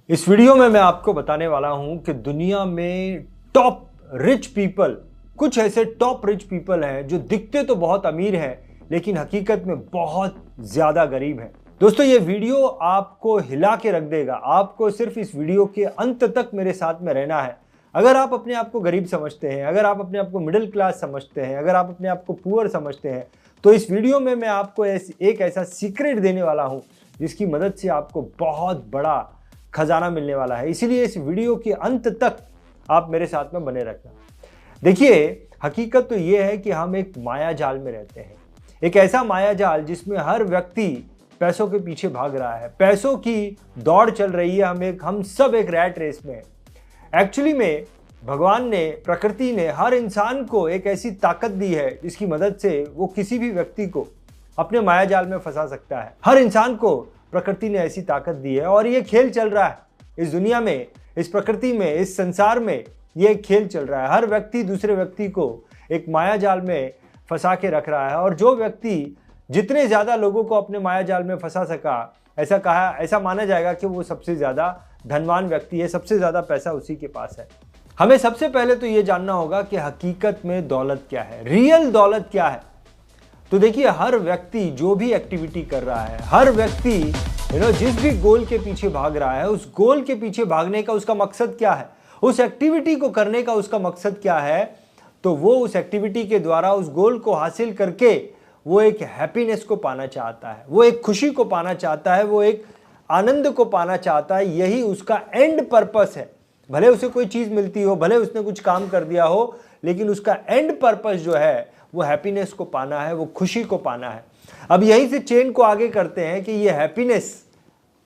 इस वीडियो में मैं आपको बताने वाला हूं कि दुनिया में टॉप रिच पीपल, कुछ ऐसे टॉप रिच पीपल हैं जो दिखते तो बहुत अमीर हैं लेकिन हकीकत में बहुत ज्यादा गरीब हैं। दोस्तों, ये वीडियो आपको हिला के रख देगा। आपको सिर्फ इस वीडियो के अंत तक मेरे साथ में रहना है। अगर आप अपने आप को गरीब समझते हैं, अगर आप अपने आप को मिडिल क्लास समझते हैं, अगर आप अपने आप को पुअर समझते हैं, तो इस वीडियो में मैं आपको एक ऐसा सीक्रेट देने वाला हूं जिसकी मदद से आपको बहुत बड़ा खजाना मिलने वाला है। इसीलिए इस वीडियो के अंत तक आप मेरे साथ में बने रखना। देखिए, हकीकत तो यह है कि हम एक माया जाल में रहते हैं, एक ऐसा माया जाल जिसमें हर व्यक्ति पैसों के पीछे भाग रहा है, पैसों की दौड़ चल रही है। हम सब एक रैट रेस में हैं। एक्चुअली में भगवान ने, प्रकृति ने हर इंसान को एक ऐसी ताकत दी है जिसकी मदद से वो किसी भी व्यक्ति को अपने माया जाल में फंसा सकता है। हर इंसान को प्रकृति ने ऐसी ताकत दी है और ये खेल चल रहा है इस दुनिया में, इस प्रकृति में, इस संसार में। ये खेल चल रहा है। हर व्यक्ति दूसरे व्यक्ति को एक माया जाल में फंसा के रख रहा है और जो व्यक्ति जितने ज्यादा लोगों को अपने माया जाल में फंसा सका, ऐसा माना जाएगा कि वो सबसे ज्यादा धनवान व्यक्ति है, सबसे ज्यादा पैसा उसी के पास है। हमें सबसे पहले तो ये जानना होगा कि हकीकत में दौलत क्या है, रियल दौलत क्या है। तो देखिए, हर व्यक्ति जो भी एक्टिविटी कर रहा है, हर व्यक्ति जिस भी गोल के पीछे भाग रहा है, उस गोल के पीछे भागने का उसका मकसद क्या है, उस एक्टिविटी को करने का उसका मकसद क्या है, तो वो उस एक्टिविटी के द्वारा उस गोल को हासिल करके वो एक हैप्पीनेस को पाना चाहता है, वो एक खुशी को पाना चाहता है, वो एक आनंद को पाना चाहता है। यही उसका एंड पर्पस है। भले उसे कोई चीज मिलती हो, भले उसने कुछ काम कर दिया हो, लेकिन उसका एंड पर्पस जो है वो हैप्पीनेस को पाना है, वो खुशी को पाना है। अब यहीं से चेन को आगे करते हैं कि ये हैप्पीनेस,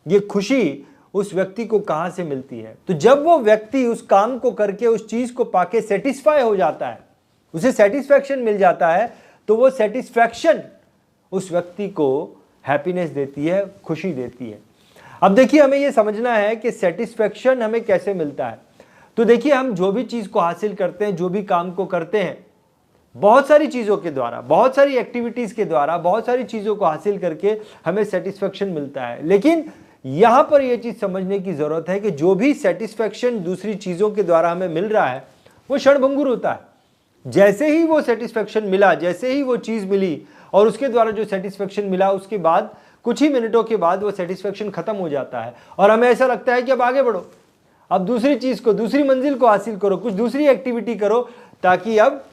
ये खुशी उस व्यक्ति को कहां से मिलती है। तो जब वो व्यक्ति उस काम को करके, उस चीज को पाके सेटिस्फाई हो जाता है, उसे सेटिस्फैक्शन मिल जाता है, तो वो सेटिस्फैक्शन उस व्यक्ति को हैप्पीनेस देती है, खुशी देती है। अब देखिए, हमें यह समझना है कि सेटिस्फैक्शन हमें कैसे मिलता है। तो देखिए, हम जो भी चीज को हासिल करते हैं, जो भी काम को करते हैं, बहुत सारी चीजों के द्वारा, बहुत सारी एक्टिविटीज के द्वारा, बहुत सारी चीजों को हासिल करके हमें सेटिस्फैक्शन मिलता है। लेकिन यहां पर यह चीज समझने की जरूरत है कि जो भी सेटिस्फैक्शन दूसरी चीजों के द्वारा हमें मिल रहा है वो क्षणभंगुर होता है। जैसे ही वो सेटिस्फैक्शन मिला, जैसे ही वो चीज मिली और उसके द्वारा जो सेटिस्फैक्शन मिला, उसके बाद कुछ ही मिनटों के बाद वो सेटिस्फैक्शन खत्म हो जाता है और हमें ऐसा लगता है कि अब आगे बढ़ो, अब दूसरी चीज को, दूसरी मंजिल को हासिल करो, कुछ दूसरी एक्टिविटी करो, ताकि अब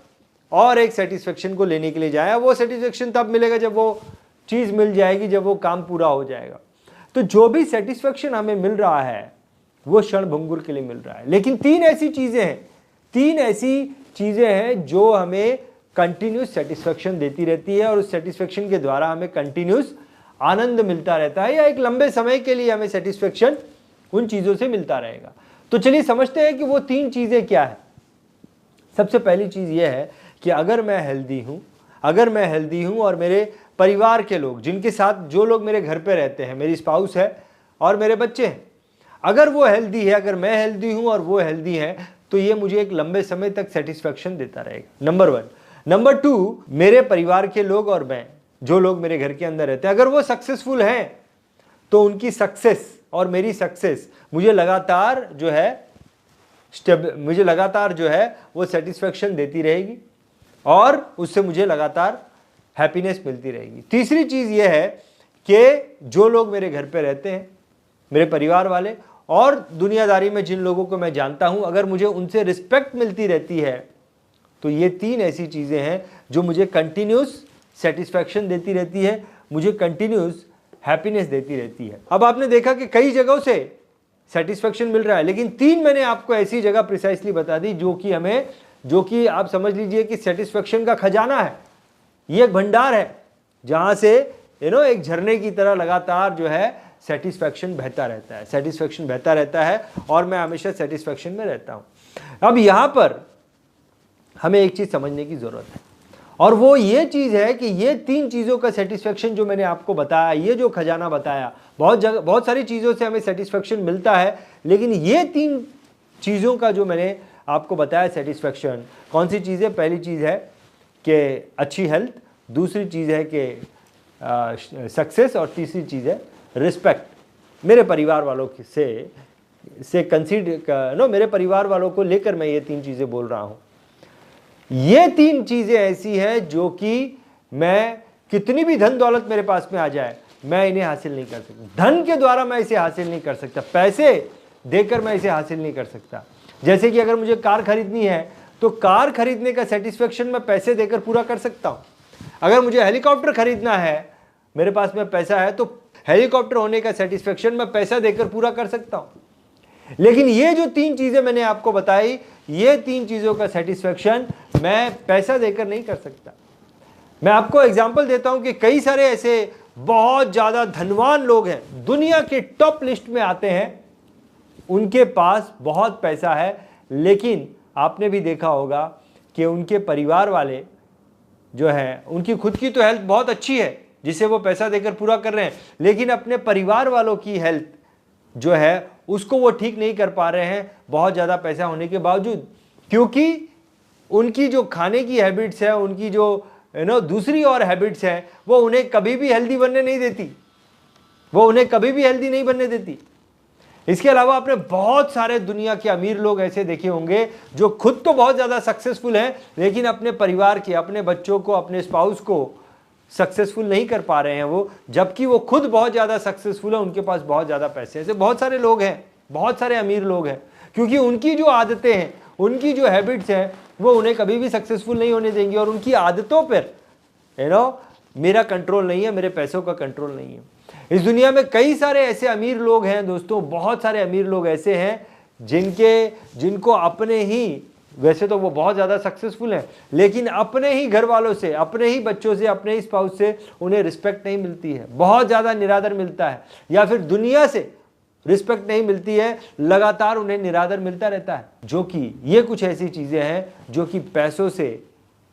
और एक सेटिस्फैक्शन को लेने के लिए जाए। वो सेटिस्फैक्शन तब मिलेगा जब वो चीज मिल जाएगी, जब वो काम पूरा हो जाएगा। तो जो भी सेटिस्फैक्शन हमें मिल रहा है वो क्षणभंगुर के लिए मिल रहा है। लेकिन तीन ऐसी चीजें हैं जो हमें कंटिन्यूस सेटिस्फैक्शन देती रहती है और उस सेटिस्फैक्शन के द्वारा हमें कंटिन्यूस आनंद मिलता रहता है, या एक लंबे समय के लिए हमें सेटिस्फैक्शन उन चीजों से मिलता रहेगा। तो चलिए समझते हैं कि वो तीन चीजें क्या है। सबसे पहली चीज यह है कि अगर मैं हेल्दी हूं और मेरे परिवार के लोग, जिनके साथ, जो लोग मेरे घर पे रहते हैं, मेरी स्पाउस है और मेरे बच्चे हैं, अगर वो हेल्दी है, अगर मैं हेल्दी हूं और वो हेल्दी है, तो ये मुझे एक लंबे समय तक सेटिस्फैक्शन देता रहेगा। नंबर 1। नंबर 2, मेरे परिवार के लोग और मैं, जो लोग मेरे घर के अंदर रहते हैं, अगर वो सक्सेसफुल हैं तो उनकी सक्सेस और मेरी सक्सेस मुझे लगातार जो है वो सेटिस्फैक्शन देती रहेगी और उससे मुझे लगातार हैप्पीनेस मिलती रहेगी। तीसरी चीज यह है कि जो लोग मेरे घर पे रहते हैं, मेरे परिवार वाले और दुनियादारी में जिन लोगों को मैं जानता हूं, अगर मुझे उनसे रिस्पेक्ट मिलती रहती है, तो ये तीन ऐसी चीजें हैं जो मुझे कंटिन्यूस सेटिस्फैक्शन देती रहती है, मुझे कंटिन्यूस हैप्पीनेस देती रहती है। अब आपने देखा कि कई जगहों से सेटिस्फैक्शन मिल रहा है, लेकिन तीन मैंने आपको ऐसी जगह प्रिसाइसली बता दी जो कि आप समझ लीजिए कि सेटिस्फैक्शन का खजाना है। ये एक भंडार है जहां से एक झरने की तरह लगातार जो है सेटिस्फैक्शन बहता रहता है और मैं हमेशा सेटिस्फैक्शन में रहता हूं। अब यहां पर हमें एक चीज समझने की जरूरत है और वो ये चीज है कि ये तीन चीजों का सेटिस्फैक्शन जो मैंने आपको बताया, ये जो खजाना बताया, बहुत सारी चीजों से हमें सेटिस्फैक्शन मिलता है, लेकिन ये तीन चीजों का जो मैंने आपको बताया सेटिस्फैक्शन, कौन सी चीज़ है? पहली चीज़ है कि अच्छी हेल्थ, दूसरी चीज़ है कि सक्सेस और तीसरी चीज़ है रिस्पेक्ट। मेरे परिवार वालों से से कंसीडर मेरे परिवार वालों को लेकर मैं ये 3 चीज़ें बोल रहा हूँ। ये 3 चीज़ें ऐसी हैं जो कि मैं कितनी भी धन दौलत मेरे पास में आ जाए, मैं इन्हें हासिल नहीं कर सकता। धन के द्वारा मैं इसे हासिल नहीं कर सकता, पैसे देकर मैं इसे हासिल नहीं कर सकता। जैसे कि अगर मुझे कार खरीदनी है तो कार खरीदने का सेटिस्फेक्शन मैं पैसे देकर पूरा कर सकता हूँ। अगर मुझे हेलीकॉप्टर खरीदना है, मेरे पास में पैसा है, तो हेलीकॉप्टर होने का सेटिस्फेक्शन मैं पैसा देकर पूरा कर सकता हूँ। लेकिन ये जो 3 चीज़ें मैंने आपको बताई, ये 3 चीज़ों का सेटिस्फेक्शन मैं पैसा देकर नहीं कर सकता। मैं आपको एग्जांपल देता हूं कि कई सारे ऐसे बहुत ज़्यादा धनवान लोग हैं, दुनिया के टॉप लिस्ट में आते हैं, उनके पास बहुत पैसा है, लेकिन आपने भी देखा होगा कि उनके परिवार वाले जो हैं, उनकी खुद की तो हेल्थ बहुत अच्छी है जिसे वो पैसा देकर पूरा कर रहे हैं, लेकिन अपने परिवार वालों की हेल्थ जो है उसको वो ठीक नहीं कर पा रहे हैं बहुत ज़्यादा पैसा होने के बावजूद, क्योंकि उनकी जो खाने की हैबिट्स है, उनकी जो दूसरी और हैबिट्स हैं, वो उन्हें कभी भी हेल्दी बनने नहीं देती, वो उन्हें कभी भी हेल्दी नहीं बनने देती। इसके अलावा आपने बहुत सारे दुनिया के अमीर लोग ऐसे देखे होंगे जो खुद तो बहुत ज़्यादा सक्सेसफुल हैं, लेकिन अपने परिवार के, अपने बच्चों को, अपने स्पाउस को सक्सेसफुल नहीं कर पा रहे हैं वो, जबकि वो खुद बहुत ज़्यादा सक्सेसफुल है, उनके पास बहुत ज़्यादा पैसे हैं। ऐसे बहुत सारे लोग हैं, बहुत सारे अमीर लोग हैं, क्योंकि उनकी जो आदतें हैं, उनकी जो हैबिट्स हैं, वो उन्हें कभी भी सक्सेसफुल नहीं होने देंगी, और उनकी आदतों पर मेरा कंट्रोल नहीं है, मेरे पैसों का कंट्रोल नहीं है। इस दुनिया में कई सारे ऐसे अमीर लोग हैं दोस्तों, बहुत सारे अमीर लोग ऐसे हैं जिनको अपने ही, वैसे तो वो बहुत ज़्यादा सक्सेसफुल हैं, लेकिन अपने ही घर वालों से, अपने ही बच्चों से, अपने ही स्पाउस से उन्हें रिस्पेक्ट नहीं मिलती है, बहुत ज़्यादा निरादर मिलता है, या फिर दुनिया से रिस्पेक्ट नहीं मिलती है, लगातार उन्हें निरादर मिलता रहता है। जो कि ये कुछ ऐसी चीज़ें हैं जो कि पैसों से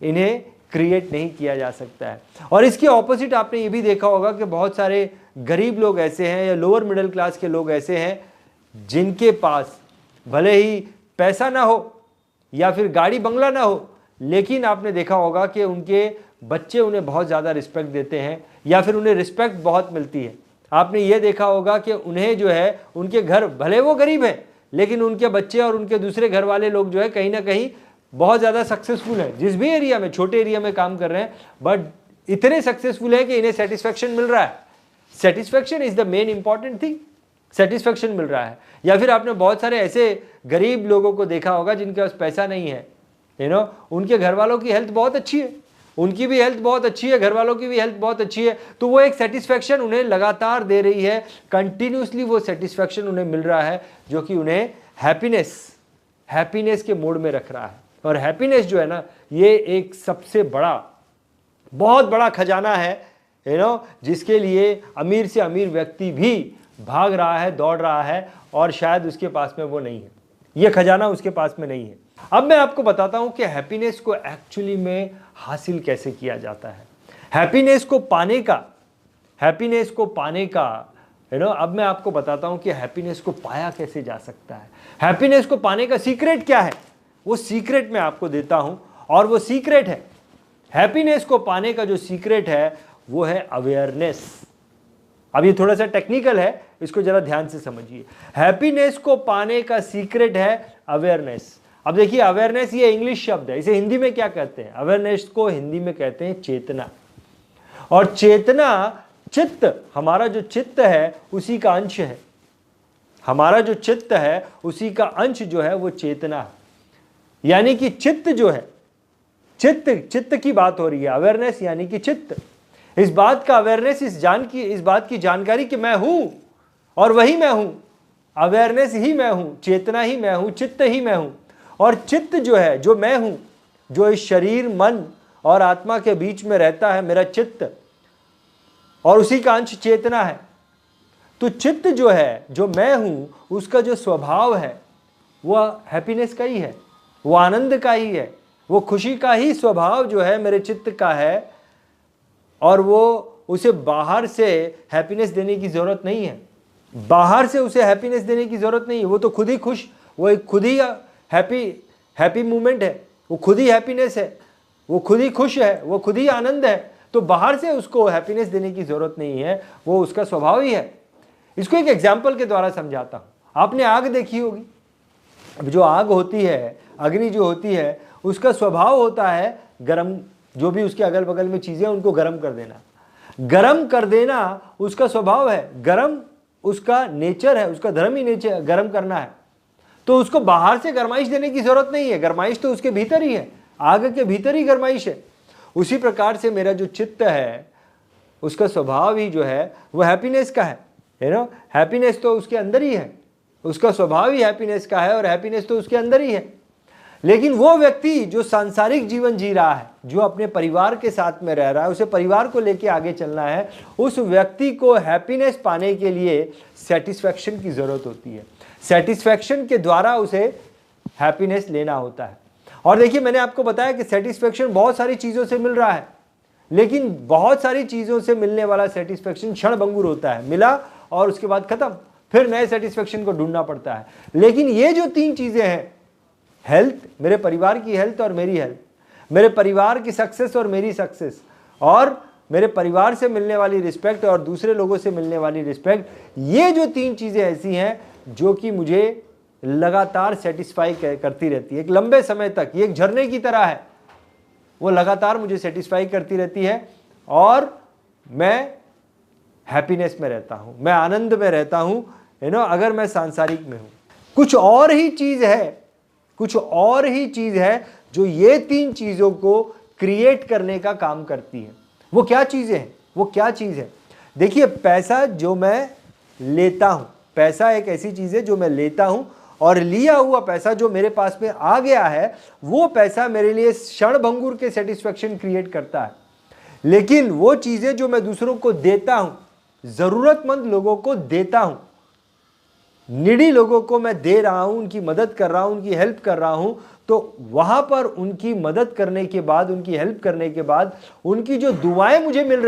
इन्हें क्रिएट नहीं किया जा सकता है। और इसके ऑपोजिट आपने ये भी देखा होगा कि बहुत सारे गरीब लोग ऐसे हैं, या लोअर मिडिल क्लास के लोग ऐसे हैं, जिनके पास भले ही पैसा ना हो या फिर गाड़ी बंगला ना हो, लेकिन आपने देखा होगा कि उनके बच्चे उन्हें बहुत ज़्यादा रिस्पेक्ट देते हैं, या फिर उन्हें रिस्पेक्ट बहुत मिलती है। आपने ये देखा होगा कि उन्हें जो है, उनके घर भले वो गरीब हैं, लेकिन उनके बच्चे और उनके दूसरे घर वाले लोग जो है कहीं ना कहीं बहुत ज़्यादा सक्सेसफुल हैं, जिस भी एरिया में, छोटे एरिया में काम कर रहे हैं, बट इतने सक्सेसफुल है कि इन्हें सेटिस्फेक्शन मिल रहा है। Satisfaction is the main important thing, satisfaction मिल रहा है। या फिर आपने बहुत सारे ऐसे गरीब लोगों को देखा होगा जिनके पास पैसा नहीं है, उनके घर वालों की हेल्थ बहुत अच्छी है, उनकी भी हेल्थ बहुत अच्छी है, घर वालों की भी हेल्थ बहुत अच्छी है, तो वो एक सेटिस्फेक्शन उन्हें लगातार दे रही है, कंटिन्यूसली वो सेटिस्फेक्शन उन्हें मिल रहा है, जो कि उन्हें हैप्पीनेस के मोड में रख रहा है। और हैप्पीनेस जो है ना, ये एक सबसे बड़ा, बहुत बड़ा खजाना है, जिसके लिए अमीर से अमीर व्यक्ति भी भाग रहा है, दौड़ रहा है, और शायद उसके पास में वो नहीं है, ये खजाना उसके पास में नहीं है। अब मैं आपको बताता हूं कि हैप्पीनेस को एक्चुअली में हासिल कैसे किया जाता है। हैप्पीनेस को पाने का अब मैं आपको बताता हूं कि हैप्पीनेस को पाया कैसे जा सकता है। हैप्पीनेस को पाने का सीक्रेट क्या है, वो सीक्रेट मैं आपको देता हूं, और वो सीक्रेट है, हैप्पीनेस को पाने का जो सीक्रेट है वो है अवेयरनेस। अब ये थोड़ा सा टेक्निकल है, इसको जरा ध्यान से समझिए। हैप्पीनेस को पाने का सीक्रेट है अवेयरनेस। अब देखिए, अवेयरनेस ये इंग्लिश शब्द है, इसे हिंदी में क्या कहते हैं? अवेयरनेस को हिंदी में कहते हैं चेतना। और चेतना, चित्त, हमारा जो चित्त है उसी का अंश है, हमारा जो चित्त है उसी का अंश जो है वो चेतना है। यानी कि चित्त जो है, चित्त की बात हो रही है, अवेयरनेस यानी कि चित्त, इस बात का अवेयरनेस, इस बात की जानकारी कि मैं हूं और वही मैं हूं, अवेयरनेस ही मैं हूं, चेतना ही मैं हूं, चित्त ही मैं हूं। और चित्त जो है, जो मैं हूं, जो इस शरीर, मन और आत्मा के बीच में रहता है, मेरा चित्त, और उसी का अंश चेतना है। तो चित्त जो है, जो मैं हूं, उसका जो स्वभाव है वह हैप्पीनेस का ही है, वो आनंद का ही है, वो खुशी का ही स्वभाव जो है मेरे चित्त का है, और वो उसे बाहर से हैप्पीनेस देने की ज़रूरत नहीं है, बाहर से उसे हैप्पीनेस देने की ज़रूरत नहीं है, वो तो खुद ही खुश, वो एक खुद ही हैप्पी मूवमेंट है, वो खुद ही हैप्पीनेस है, वो खुद ही खुश है, वो खुद ही आनंद है। तो बाहर से उसको हैप्पीनेस देने की ज़रूरत नहीं है, वो उसका स्वभाव ही है। इसको एक एग्जाम्पल के द्वारा समझाता हूँ। आपने आग देखी होगी। अब जो आग होती है, अग्नि जो होती है, उसका स्वभाव होता है गर्म, जो भी उसके अगल बगल में चीज़ें उनको गर्म कर देना। गर्म कर देना उसका स्वभाव है, गर्म उसका नेचर है, उसका धर्म ही नेचर गर्म करना है। तो उसको बाहर से गरमाइश देने की जरूरत नहीं है, गरमाइश तो उसके भीतर ही है, आग के भीतर ही गरमाइश है। उसी प्रकार से मेरा जो चित्त है उसका स्वभाव ही जो है वो हैप्पीनेस का है, हैप्पीनेस तो उसके अंदर ही है, उसका स्वभाव ही हैप्पीनेस का है और हैप्पीनेस तो उसके अंदर ही है। लेकिन वो व्यक्ति जो सांसारिक जीवन जी रहा है, जो अपने परिवार के साथ में रह रहा है, उसे परिवार को लेके आगे चलना है, उस व्यक्ति को हैप्पीनेस पाने के लिए सेटिस्फैक्शन की जरूरत होती है। सेटिस्फैक्शन के द्वारा उसे हैप्पीनेस लेना होता है। और देखिए, मैंने आपको बताया कि सेटिस्फैक्शन बहुत सारी चीज़ों से मिल रहा है, लेकिन बहुत सारी चीज़ों से मिलने वाला सेटिस्फैक्शन क्षणभंगुर होता है, मिला और उसके बाद खत्म, फिर नए सेटिस्फैक्शन को ढूंढना पड़ता है। लेकिन ये जो 3 चीज़ें हैं, हेल्थ, मेरे परिवार की हेल्थ और मेरी हेल्थ, मेरे परिवार की सक्सेस और मेरी सक्सेस, और मेरे परिवार से मिलने वाली रिस्पेक्ट और दूसरे लोगों से मिलने वाली रिस्पेक्ट, ये जो 3 चीज़ें ऐसी हैं जो कि मुझे लगातार सेटिस्फाई करती रहती है, एक लंबे समय तक। ये एक झरने की तरह है, वो लगातार मुझे सेटिस्फाई करती रहती है और मैं हैप्पीनेस में रहता हूँ, मैं आनंद में रहता हूँ, अगर मैं सांसारिक में हूँ। कुछ और ही चीज़ है जो ये 3 चीज़ों को क्रिएट करने का काम करती है। वो क्या चीज़ है? देखिए, पैसा जो मैं लेता हूँ, पैसा एक ऐसी चीज़ है जो मैं लेता हूँ, और लिया हुआ पैसा जो मेरे पास में आ गया है, वो पैसा मेरे लिए क्षणभंगुर के सेटिस्फैक्शन क्रिएट करता है। लेकिन वो चीज़ें जो मैं दूसरों को देता हूँ, ज़रूरतमंद लोगों को देता हूँ, निडी लोगों को मैं दे रहा हूँ, उनकी मदद कर रहा हूँ, उनकी हेल्प कर रहा हूँ, तो वहाँ पर उनकी मदद करने के बाद, उनकी हेल्प करने के बाद, उनकी जो दुआएं मुझे मिल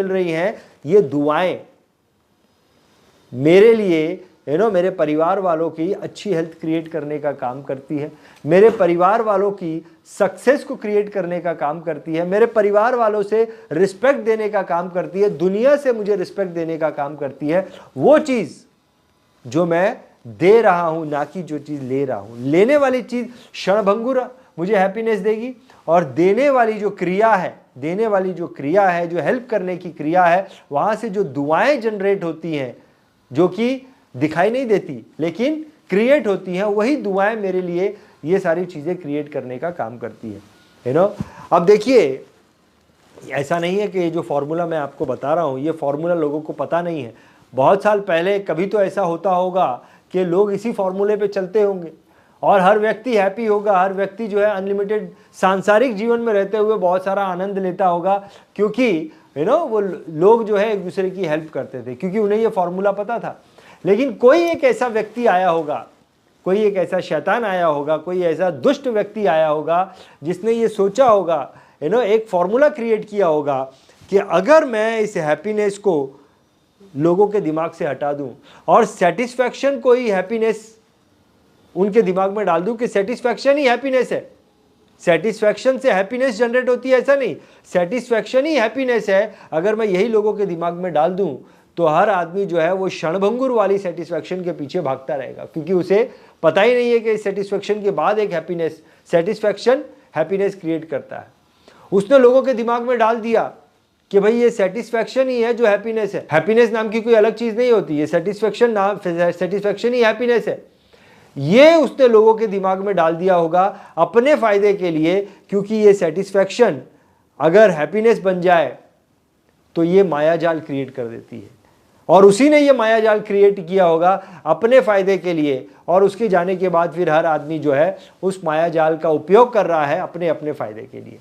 रही हैं, ये दुआएं मेरे लिए मेरे परिवार वालों की अच्छी हेल्थ क्रिएट करने का काम करती है, मेरे परिवार वालों की सक्सेस को क्रिएट करने का काम करती है, मेरे परिवार वालों से रिस्पेक्ट देने का काम करती है, दुनिया से मुझे रिस्पेक्ट देने का काम करती है। वो चीज़ जो मैं दे रहा हूँ, ना कि जो चीज़ ले रहा हूँ। लेने वाली चीज़ क्षणभंगुर मुझे हैप्पीनेस देगी, और देने वाली जो क्रिया है, जो हेल्प करने की क्रिया है, वहाँ से जो दुआएं जनरेट होती हैं, जो कि दिखाई नहीं देती लेकिन क्रिएट होती हैं, वही दुआएं मेरे लिए ये सारी चीज़ें क्रिएट करने का काम करती है। अब देखिए, ऐसा नहीं है कि ये जो फॉर्मूला मैं आपको बता रहा हूँ, ये फॉर्मूला लोगों को पता नहीं है। बहुत साल पहले कभी तो ऐसा होता होगा कि लोग इसी फॉर्मूले पे चलते होंगे और हर व्यक्ति हैप्पी होगा, हर व्यक्ति जो है अनलिमिटेड सांसारिक जीवन में रहते हुए बहुत सारा आनंद लेता होगा, क्योंकि वो लोग जो है एक दूसरे की हेल्प करते थे, क्योंकि उन्हें ये फॉर्मूला पता था। लेकिन कोई एक ऐसा व्यक्ति आया होगा, कोई एक ऐसा शैतान आया होगा, कोई ऐसा दुष्ट व्यक्ति आया होगा जिसने ये सोचा होगा, एक फॉर्मूला क्रिएट किया होगा कि अगर मैं इस हैप्पीनेस को लोगों के दिमाग से हटा दूं और सेटिस्फैक्शन को ही हैप्पीनेस उनके दिमाग में डाल दूं कि सेटिस्फैक्शन ही हैप्पीनेस है, सेटिस्फैक्शन से हैप्पीनेस जनरेट होती है, ऐसा नहीं, सेटिस्फैक्शन ही हैप्पीनेस है। अगर मैं यही लोगों के दिमाग में डाल दूं तो हर आदमी जो है वो क्षणभंगुर वाली सेटिस्फैक्शन के पीछे भागता रहेगा, क्योंकि उसे पता ही नहीं है कि सेटिस्फैक्शन के बाद एक सेटिस्फैक्शन हैप्पीनेस क्रिएट करता है। उसने लोगों के दिमाग में डाल दिया कि भाई ये सेटिस्फैक्शन ही है जो हैप्पीनेस है, हैप्पीनेस नाम की कोई अलग चीज़ नहीं होती, ये सेटिस्फैक्शन ही हैप्पीनेस है। ये उसने लोगों के दिमाग में डाल दिया होगा अपने फायदे के लिए, क्योंकि ये सेटिस्फैक्शन अगर हैप्पीनेस बन जाए तो ये मायाजाल क्रिएट कर देती है, और उसी ने ये मायाजाल क्रिएट किया होगा अपने फायदे के लिए, और उसके जाने के बाद फिर हर आदमी जो है उस मायाजाल का उपयोग कर रहा है अपने अपने फायदे के लिए।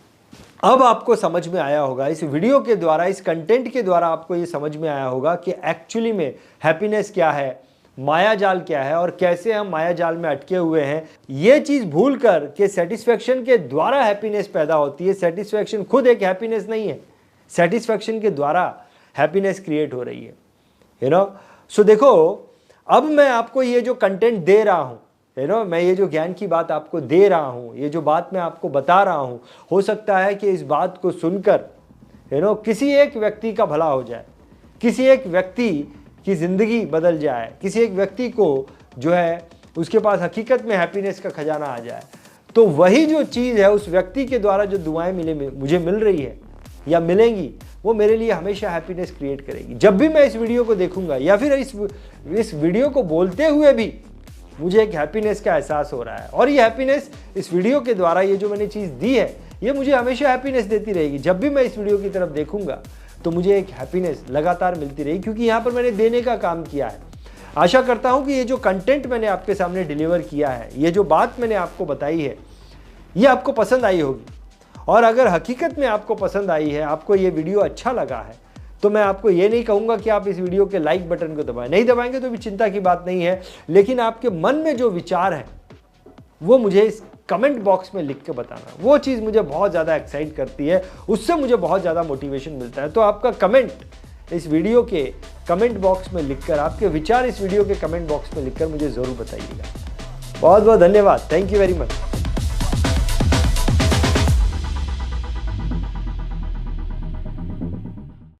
अब आपको समझ में आया होगा, इस वीडियो के द्वारा, इस कंटेंट के द्वारा आपको ये समझ में आया होगा कि एक्चुअली में हैप्पीनेस क्या है, मायाजाल क्या है, और कैसे हम मायाजाल में अटके हुए हैं। ये चीज़ भूल कर कि सेटिस्फैक्शन के द्वारा हैप्पीनेस पैदा होती है, सेटिस्फैक्शन खुद एक हैप्पीनेस नहीं है, सेटिस्फैक्शन के द्वारा हैप्पीनेस क्रिएट हो रही है। सो देखो, अब मैं आपको ये जो कंटेंट दे रहा हूँ, मैं ये जो ज्ञान की बात आपको दे रहा हूँ, ये जो बात मैं आपको बता रहा हूँ, हो सकता है कि इस बात को सुनकर किसी एक व्यक्ति का भला हो जाए, किसी एक व्यक्ति की ज़िंदगी बदल जाए, किसी एक व्यक्ति को जो है उसके पास हकीकत में हैप्पीनेस का खजाना आ जाए, तो वही जो चीज़ है उस व्यक्ति के द्वारा जो दुआएं मुझे मिल रही है या मिलेंगी, वो मेरे लिए हमेशा हैप्पीनेस क्रिएट करेगी। जब भी मैं इस वीडियो को देखूंगा या फिर इस वीडियो को बोलते हुए भी मुझे एक हैप्पीनेस का एहसास हो रहा है, और ये हैप्पीनेस इस वीडियो के द्वारा, ये जो मैंने चीज़ दी है, ये मुझे हमेशा हैप्पीनेस देती रहेगी। जब भी मैं इस वीडियो की तरफ देखूंगा तो मुझे एक हैप्पीनेस लगातार मिलती रहेगी, क्योंकि यहाँ पर मैंने देने का काम किया है। आशा करता हूँ कि ये जो कंटेंट मैंने आपके सामने डिलीवर किया है, ये जो बात मैंने आपको बताई है, ये आपको पसंद आई होगी। और अगर हकीकत में आपको पसंद आई है, आपको ये वीडियो अच्छा लगा है, तो मैं आपको ये नहीं कहूँगा कि आप इस वीडियो के लाइक बटन को दबाएं। नहीं दबाएंगे तो भी चिंता की बात नहीं है, लेकिन आपके मन में जो विचार है वो मुझे इस कमेंट बॉक्स में लिख के बताना। वो चीज़ मुझे बहुत ज़्यादा एक्साइट करती है, उससे मुझे बहुत ज़्यादा मोटिवेशन मिलता है। तो आपका कमेंट इस वीडियो के कमेंट बॉक्स में लिखकर, आपके विचार इस वीडियो के कमेंट बॉक्स में लिखकर मुझे ज़रूर बताइएगा। बहुत बहुत धन्यवाद। Thank you very much.